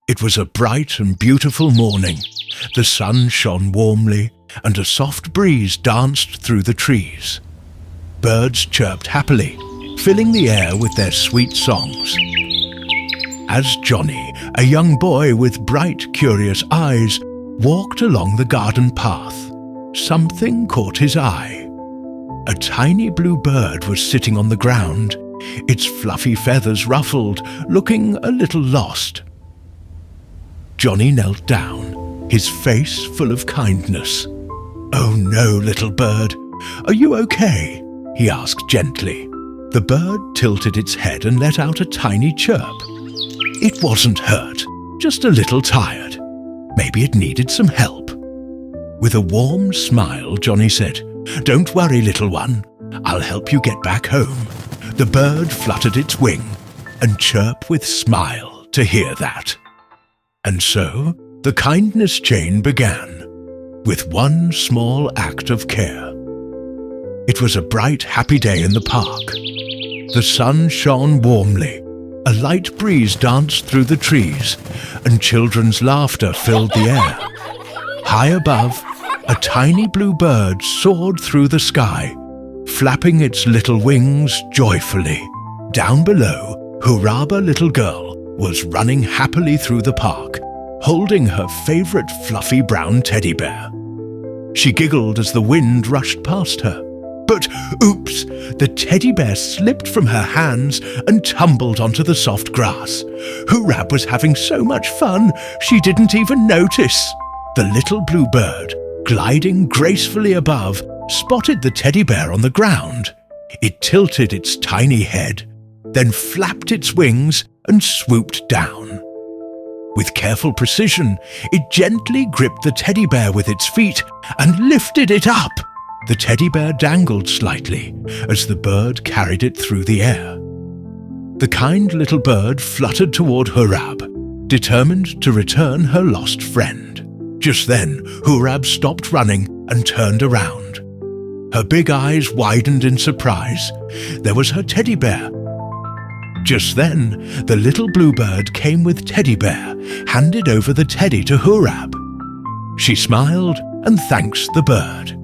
It was a bright and beautiful morning. The sun shone warmly, and a soft breeze danced through the trees. Birds chirped happily, filling the air with their sweet songs. As Johny, a young boy with bright, curious eyes, walked along the garden path, something caught his eye. A tiny blue bird was sitting on the ground, its fluffy feathers ruffled, looking a little lost. Johny knelt down, his face full of kindness. "Oh no, little bird, are you okay?" he asked gently. The bird tilted its head and let out a tiny chirp. It wasn't hurt, just a little tired. Maybe it needed some help. With a warm smile, Johny said, "Don't worry, little one. I'll help you get back home." The bird fluttered its wing and chirped with smile to hear that. And so the kindness chain began, with one small act of care. It was a bright, happy day in the park. The sun shone warmly, a light breeze danced through the trees, and children's laughter filled the air. High above, a tiny blue bird soared through the sky, flapping its little wings joyfully. Down below, Hurab, a little girl, was running happily through the park, holding her favorite fluffy brown teddy bear. She giggled as the wind rushed past her. But oops, the teddy bear slipped from her hands and tumbled onto the soft grass. Hurab was having so much fun, she didn't even notice. The little blue bird, gliding gracefully above, spotted the teddy bear on the ground. It tilted its tiny head, then flapped its wings and swooped down. With careful precision, it gently gripped the teddy bear with its feet and lifted it up. The teddy bear dangled slightly as the bird carried it through the air. The kind little bird fluttered toward Hurab, determined to return her lost friend. Just then, Hurab stopped running and turned around. Her big eyes widened in surprise. There was her teddy bear. Just then, the little bluebird came with teddy bear, handed over the teddy to Hurab. She smiled and thanked the bird.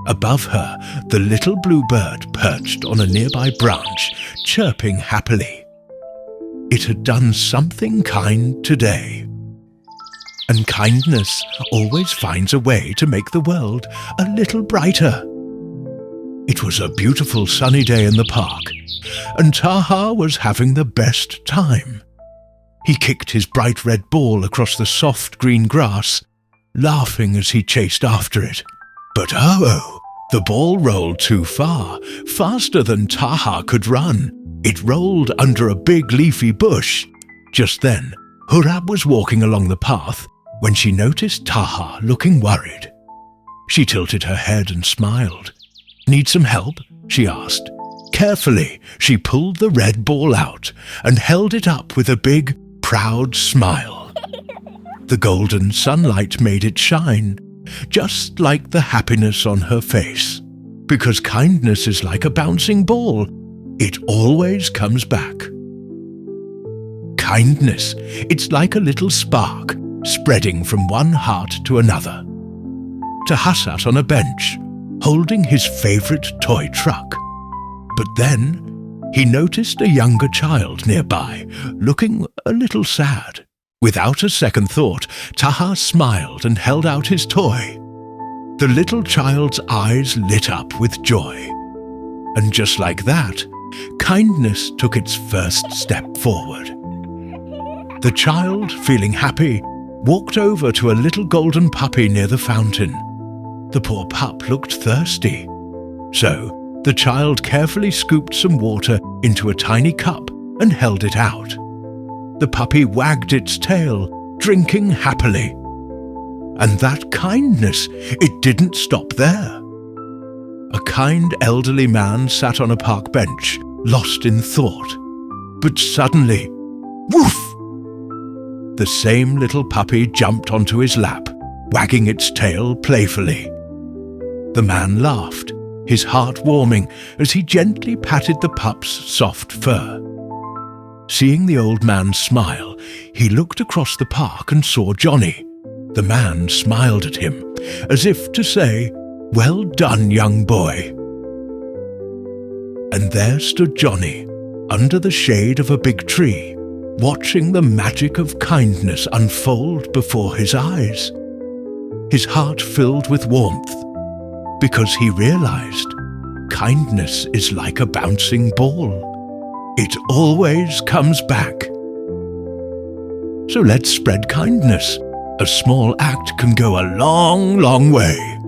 Above her, the little blue bird perched on a nearby branch, chirping happily. It had done something kind today. And kindness always finds a way to make the world a little brighter. It was a beautiful sunny day in the park, and Taha was having the best time. He kicked his bright red ball across the soft green grass, laughing as he chased after it. But oh, the ball rolled too far, faster than Taha could run. It rolled under a big leafy bush. Just then, Hurab was walking along the path when she noticed Taha looking worried. She tilted her head and smiled. "Need some help?" she asked. Carefully, she pulled the red ball out and held it up with a big, proud smile. The golden sunlight made it shine, just like the happiness on her face. Because kindness is like a bouncing ball. It always comes back. Kindness, it's like a little spark, spreading from one heart to another. Taha sat on a bench, holding his favorite toy truck. But then, he noticed a younger child nearby, looking a little sad. Without a second thought, Taha smiled and held out his toy. The little child's eyes lit up with joy. And just like that, kindness took its first step forward. The child, feeling happy, walked over to a little golden puppy near the fountain. The poor pup looked thirsty. So, the child carefully scooped some water into a tiny cup and held it out. The puppy wagged its tail, drinking happily. And that kindness, it didn't stop there. A kind elderly man sat on a park bench, lost in thought. But suddenly, woof! The same little puppy jumped onto his lap, wagging its tail playfully. The man laughed, his heart warming as he gently patted the pup's soft fur. Seeing the old man smile, he looked across the park and saw Johny. The man smiled at him, as if to say, "Well done, young boy." And there stood Johny, under the shade of a big tree, watching the magic of kindness unfold before his eyes. His heart filled with warmth, because he realized kindness is like a bouncing ball. It always comes back. So let's spread kindness. A small act can go a long, long way.